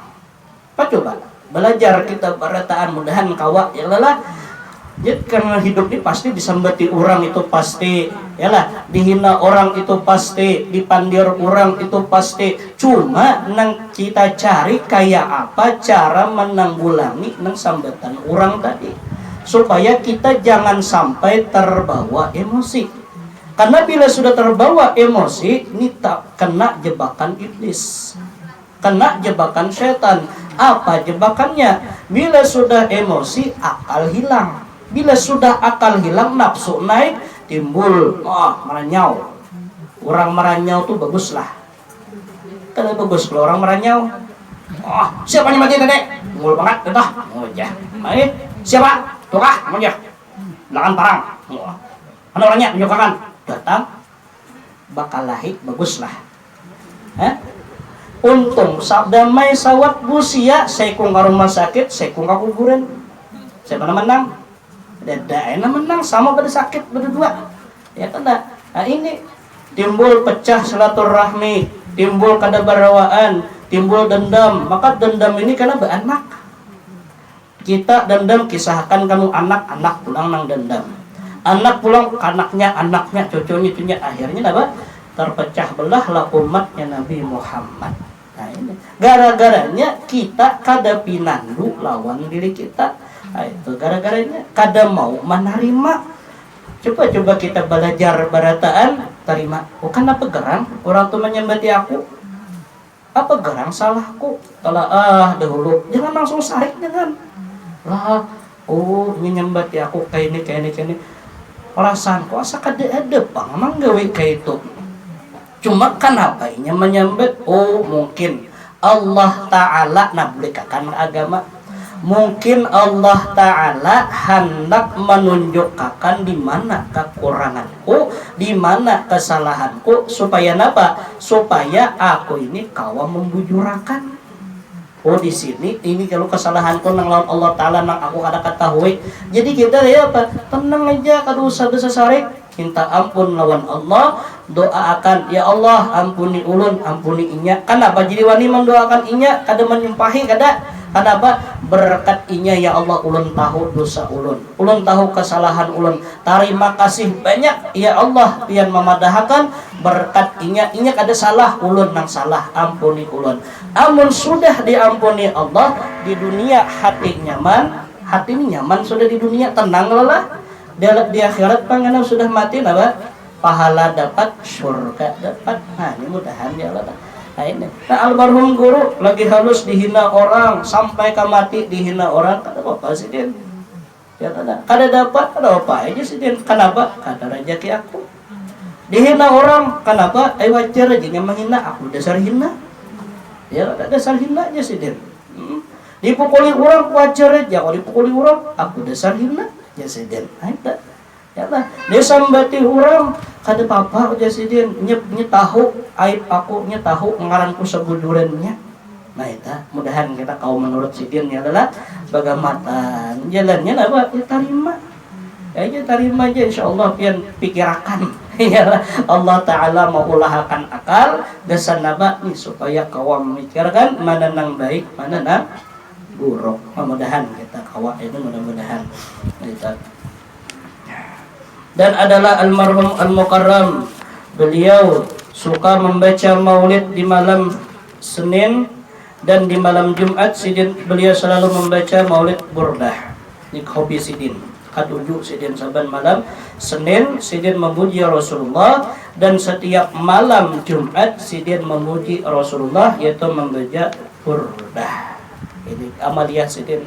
Apa coba? Belajar kita berataan mudahan kawa ya lah. Jadi karena hidup ini pasti disambati orang itu pasti, ya lah, dihina orang itu pasti, dipandir orang itu pasti. Cuma nang kita cari kayak apa cara menanggulangi nang sambatan orang tadi, supaya kita jangan sampai terbawa emosi. Karena bila sudah terbawa emosi, ini tak kena jebakan iblis, kena jebakan setan. Apa jebakannya? Bila sudah emosi, akal hilang. Bila sudah akal hilang, nafsu naik, timbul meranyau. Orang meranyau tuh bagus lah. Kan bagus kalau orang meranyau. Siapa yang mati tadi? Ngul banget, entah. Oh ya, mari. Siapa? Tukah, aja. Belakang parang. Mana orangnya? Tunjukkan. Datang. Bakal lahir, bagus lah. Untung sabdamai sawat busia, sekung ke rumah sakit, sekung ke kuburan. Siapa menang? Dada menang sama pada sakit berdua, ya kan? Nah ini timbul pecah silaturahmi, timbul kada barawaan, timbul dendam. Maka dendam ini karena beranak. Kita dendam, kisahkan kamu anak pulang nang dendam, anak pulang anaknya cucunya akhirnya apa? Terpecah belah lah umatnya Nabi Muhammad. Nah ini gara-garanya kita kada pinandu lawan diri kita. Nah, itu gara-garanya kada mau menerima. Coba kita belajar barataan terima. Apa gerang orang tuh menyembati aku? Apa gerang salahku? Kalau dahulu jangan langsung sarik, jangan. Ini nyembati aku kayak ini. Perasaanku asa kada ada pang emang gawe kayak itu. Cuma kenapa ini menyembet? Mungkin Allah Ta'ala nabulikakan agama. Mungkin Allah Ta'ala hendak menunjukkan di mana kekuranganku, di mana kesalahanku, supaya apa? Supaya aku ini kawa membujurakan. Di sini ini kalau kesalahanku nang lawan Allah Ta'ala nang aku kada ketahui. Jadi kita ya apa? Tenang aja, kada usah sarik. Minta ampun lawan Allah, doakan ya Allah ampuni ulun, ampuni inya. Kenapa jadi wani mendoakan inya? Kada menyumpahi kada. Kenapa? Berkat inya ya Allah ulun tahu dosa ulun tahu kesalahan ulun. Terima kasih banyak ya Allah pian memadahkan berkat inya kada salah ulun nang salah, ampuni ulun. Amun sudah diampuni Allah di dunia hati nyaman, hati ini nyaman sudah di dunia, tenang lelah. Di akhirat panganam sudah mati apa? Pahala dapat, surga dapat. Nah ini mudahan ya Allah. Nah ini, almarhum guru lagi halus dihina orang sampai ke mati dihina orang, kada apa sih dia? Ya kada dapat, kada apa aja sih dia? Kenapa? Kada rezeki aku. Dihina orang, kenapa? Wajar aja yang menghina aku, dasar hina. Ya dasar hina aja sih dia. Dipukuli orang wajar aja, kalau dipukuli orang aku dasar hina. Jasiden, ada, ya lah. Dia sambati orang, kada apa-apa jasiden. Tahu aib aku, tahu ngaranku sebudurannya. Nah itu, mudahan kita kau menurut sidin ya adalah bagaimana jalannya apa? Ya terima, ya terima aja. Insyaallah pian pikirakan. Ya Allah Ta'ala mau ulahkan akal desan naba nih supaya kau memikirkan mana nang baik, mana nang buruk. Mudah-mudahan kita kawak itu mudah-mudahan kita. Dan adalah almarhum Al-Mukarram, beliau suka membaca maulid di malam Senin dan di malam Jumat. Sidin beliau selalu membaca maulid burdah. Ini hobi sidin. Katujuh sidin saban malam Senin sidin memuji Rasulullah, dan setiap malam Jumat sidin memuji Rasulullah, yaitu membaca burdah. Ini amaliyah sidin,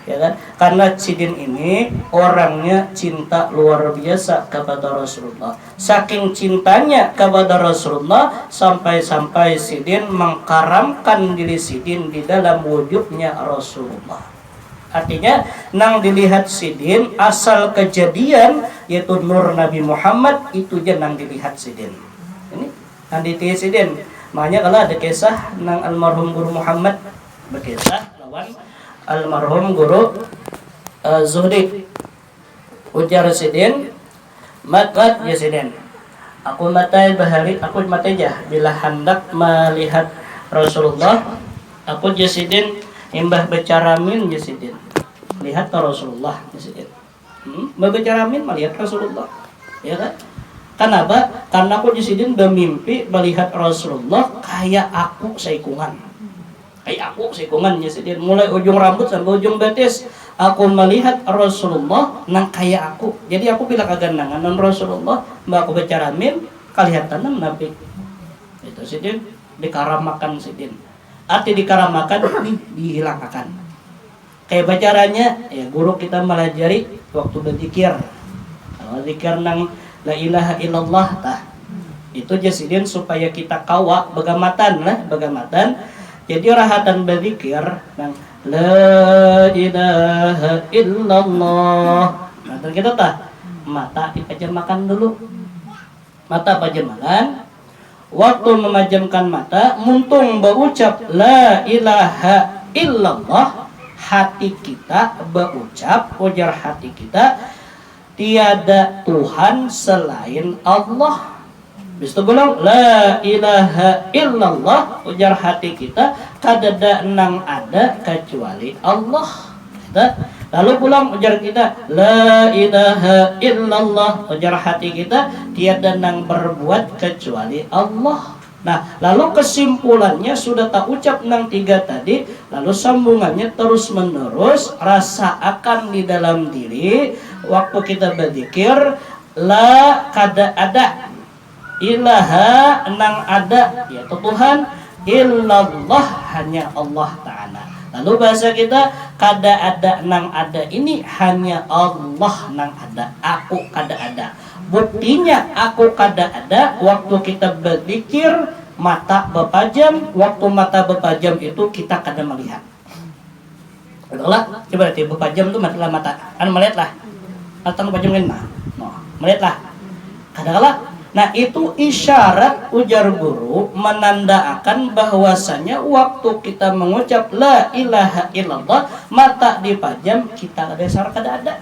ya kan? Karena sidin ini orangnya cinta luar biasa kepada Rasulullah. Saking cintanya kepada Rasulullah sampai-sampai sidin mengkaramkan diri sidin di dalam wujudnya Rasulullah. Artinya nang dilihat sidin asal kejadian yaitu nur Nabi Muhammad itu je nang dilihat sidin. Ini nang dilihat sidin. Makanya kalau ada kisah nang almarhum guru Muhammad berkisah lawan almarhum guru Zuhdi. Ujar sidin, "Matat ya sidin. Aku matai bahari, aku matai jah bila hendak melihat Rasulullah, aku jasidin imbah becaramin jasidin. Lihat Rasulullah jasidin. Becaramin melihat Rasulullah. Ya kan? Kenapa? Karena aku jasidin bermimpi melihat Rasulullah kayak aku seikungan. Kayak aku seikungan jasidin. Mulai ujung rambut sampai ujung betis. Aku melihat Rasulullah nang kayak aku. Jadi aku bilang aganangan non Rasulullah, mbak aku becaramin kelihatan Nabi. Itu sidin dikaramakan sidin. Arti dikaramakan ini dihilangkan. Kayak bacaranya ya guru kita melajari waktu berzikir. Kalau zikir nang la ilaha illallah tah. Itu jasidin supaya kita kawa begamatan lah, begamatan. Jadi rahatan berzikir nang la ilaha illallah. Nah, kita tah mata dipejamkan dulu. Mata pejamkan. Waktu memejamkan mata, muntung berucap la ilaha illallah, hati kita berucap, ujar hati kita tiada Tuhan selain Allah. Bisa bilang la ilaha illallah, ujar hati kita kadada nang ada kecuali Allah. Lalu pulang ujar kita la ilaha illallah, ujar hati kita tiada nang berbuat kecuali Allah. Nah, lalu kesimpulannya sudah tak ucap nang tiga tadi, lalu sambungannya terus menerus rasa akan di dalam diri waktu kita berzikir la kada ada ilaha nang ada yaitu Tuhan, illallah hanya Allah Ta'ala. Lalu bahasa kita kada ada nang ada ini hanya Allah nang ada, aku kada ada. Buktinya aku kada ada waktu kita berzikir mata berpajam, waktu mata berpajam itu kita kada melihat. Betul lah, coba nanti berpajam tu mata mata, anu melihatlah. Atau berpajam kan nah, melihatlah. Kadang-kadang nah itu isyarat ujar guru menandakan bahwasanya waktu kita mengucap la ilaha illallah mata dipajam kita ada syarat kada ada.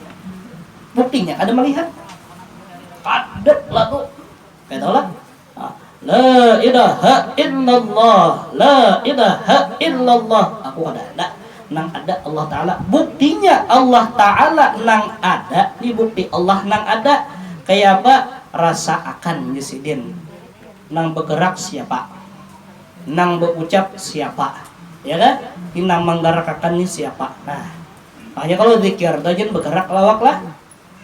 Buktinya ada melihat. Ada lalu katalah la ilaha illallah, la ilaha illallah, aku ada nang ada Allah Ta'ala. Buktinya Allah Ta'ala nang ada, di bukti Allah nang ada. Kayak apa? Rasa akan jasidin nang bergerak siapa, nang berucap siapa, ya kan? Ini nang menggerakkan ini siapa. Nah, makanya kalau zikir dajin bergerak lawaklah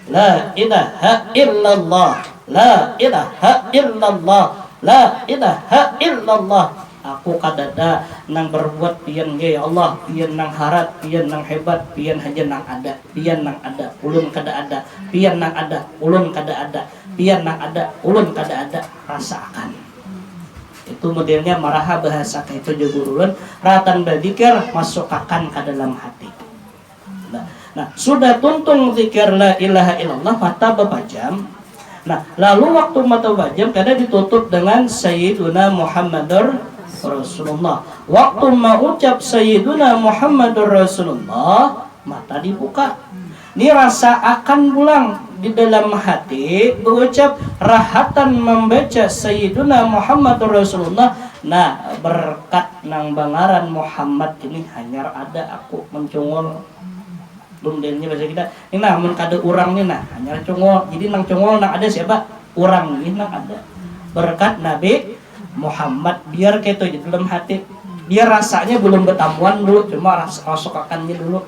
la ilaha illallah, la ilaha illallah, la ilaha illallah. Aku kadada nang berbuat pian ya Allah, pian nang harat, pian nang hebat, pian haja nang ada, pian nang ada, ulun kada ada, pian nang ada, ulun kada ada, pian nang ada, ulun kada ada. Rasakan. Itu modelnya maraha bahasa itu jugurun ratan berzikir masukkan ke dalam hati. Nah, sudah tuntung zikir la ilaha illallah mata berpajam. Nah, lalu waktu mata berpajam kada ditutup dengan Sayyiduna Muhammadur Rasulullah. Waktu mau ucap Sayyiduna Muhammadur Rasulullah mata dibuka. Ini rasa akan pulang di dalam hati berucap rahatan membaca Sayyiduna Muhammadur Rasulullah. Nah, berkat nang bangaran Muhammad ini hanya ada aku mencungol. Lumdennya bahasa kita ini nah mun kada urang ni nah hanya cungol. Jadi nang cungol nang ada siapa? Urang ni nang ada. Berkat Nabi Muhammad biar gitu di dalam hati. Dia rasanya belum bertamuan dulu, cuma rasakannya dulu.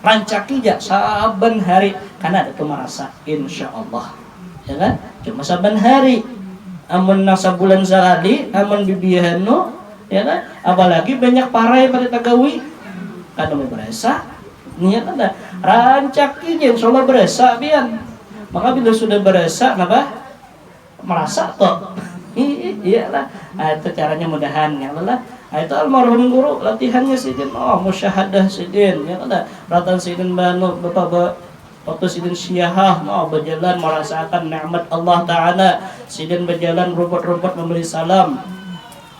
rancaki aja saben hari karena ada tuh merasa insya Allah ya kan cuma saben hari amun nasa bulan sekali amun bibihanu ya kan apalagi banyak parai pada tagawi kada mau berasa niat ada rancaki aja insya Allah berasa bian maka bila sudah berasa apa merasa toh iyalah itu caranya mudahan ya Allah. Itu almarhum guru latihannya sidin musyahadah sidin ya kada ratan sidin banu bapak waktu sidin syahah mau berjalan merasakan nikmat Allah taala sidin berjalan rumput-rumput memberi salam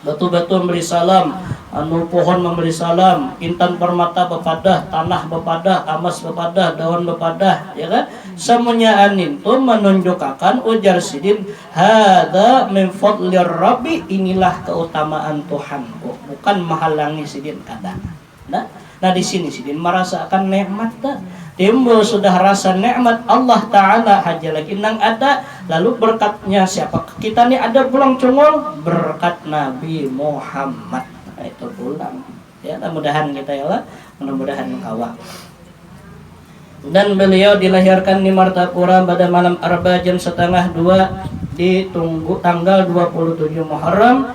batu-batu memberi salam anu pohon memberi salam intan permata bepadah tanah bepadah amas bepadah daun bepadah ya kan semuanya anin itu menunjukkan ujar sidin hada min fadlir rabbi inilah keutamaan Tuhanku bukan menghalangi sidin kada nah di sini sidin merasakan nikmat dah timbul sudah rasa nikmat Allah taala haja lagi nang ada lalu berkatnya siapa kita nih ada pulang cungol berkat Nabi Muhammad nah, itu pulang ya mudah-mudahan kita ya Allah mudah-mudahan kawa dan beliau dilahirkan di Martapura pada malam Arba jam 1:30 di tanggal 27 Muharram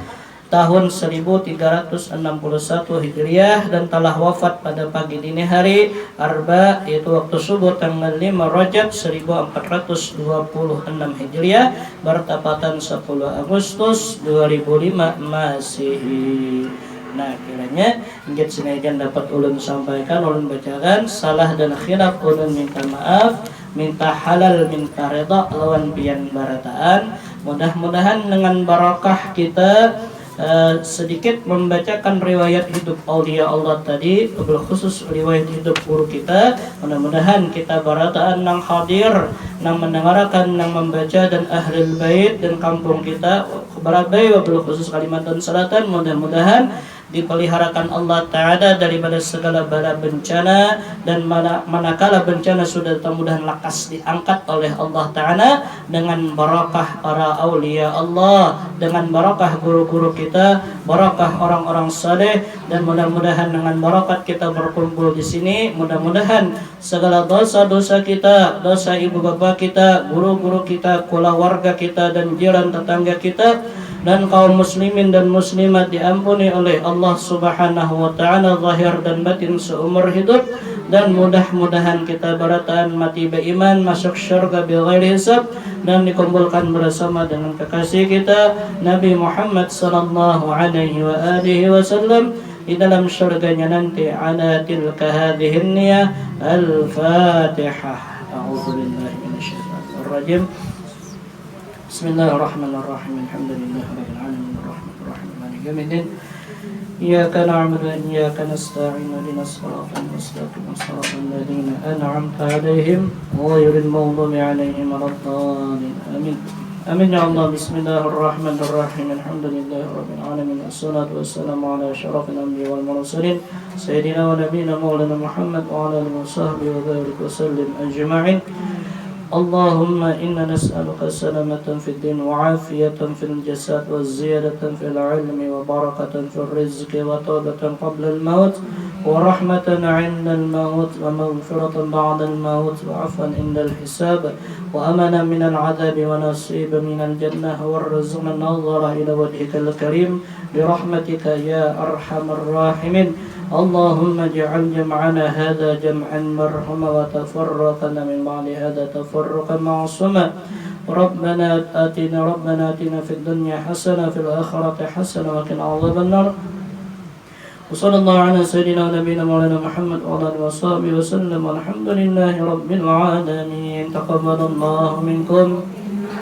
tahun 1361 Hijriah dan telah wafat pada pagi dini hari Arba yaitu waktu subuh tanggal 5 Rajab 1426 Hijriah bertepatan 10 Agustus 2005 Masehi. Nah kiranya ingat senajan dapat ulun sampaikan ulun bacakan salah dan khilaf ulun minta maaf minta halal minta reda lawan pian barataan mudah-mudahan dengan barakah kita sedikit membacakan riwayat hidup aulia Allah tadi khusus riwayat hidup guru kita mudah-mudahan kita barataan nang hadir nang mendengarkan nang membaca dan ahlul bait dan kampung kita barabai wabil khusus Kalimantan Selatan mudah-mudahan dipeliharakan Allah Ta'ala daripada segala bala bencana dan manakala bencana sudah mudah lakas diangkat oleh Allah Ta'ala dengan barakah para aulia Allah dengan barakah guru-guru kita barakah orang-orang saleh dan mudah-mudahan dengan barakat kita berkumpul di sini mudah-mudahan segala dosa-dosa kita dosa ibu bapa kita guru-guru kita keluarga kita dan jiran tetangga kita dan kaum muslimin dan muslimat diampuni oleh Allah Subhanahu wa taala zahir dan batin seumur hidup dan mudah-mudahan kita barataan mati beriman masuk syurga bighairi hisab dan dikumpulkan bersama dengan kekasih kita Nabi Muhammad sallallahu alaihi wa alihi wasallam di dalam syurganya nanti ala tilka hadhihi niyah al-fatihah a'udzubillahi minasyaitonir rajim Bismillahirrahmanirrahim. Alhamdulillahirabbil alamin arrahmanirrahim maliki yaumiddin. Iyyaka na'budu wa iyyaka nasta'in ihdinas siratal mustaqim siratal ladzina an'amta 'alaihim ghairil maghdubi 'alaihim waladdallin. Amin. Amin ya Allah. Bismillahirrahmanirrahim. Alhamdulillahirabbil alamin. Wassalatu wassalamu ala asyrafil anbiya'i wal mursalin sayyidina wa nabiyyina maulana Muhammad wa ala alihi wa sahbihi wa barik wa sallim ajma'in. اللهم إنا نسألك السلامة في الدين وعافية في الجسد وزيادة في العلم وبركة في الرزق وتوبة قبل الموت ورحمة عند الموت ومغفرة بعد الموت وعفوا عند الحساب وأمنا من العذاب ونصيب من الجنة وارزقنا النظر إلى وجهك الكريم برحمتك يا أرحم الراحمين اللهم اجعل جمعنا هذا جمعا مرحوما وتفرقنا من بعد هذا تفرقا معصوما ربنا آتنا في الدنيا حسنة في الآخرة حسنة وقنا عذاب النار وصلى الله على سيدنا ونبينا مولانا محمد وعلى آله وصحبه وسلم والحمد لله رب العالمين تقبل الله منكم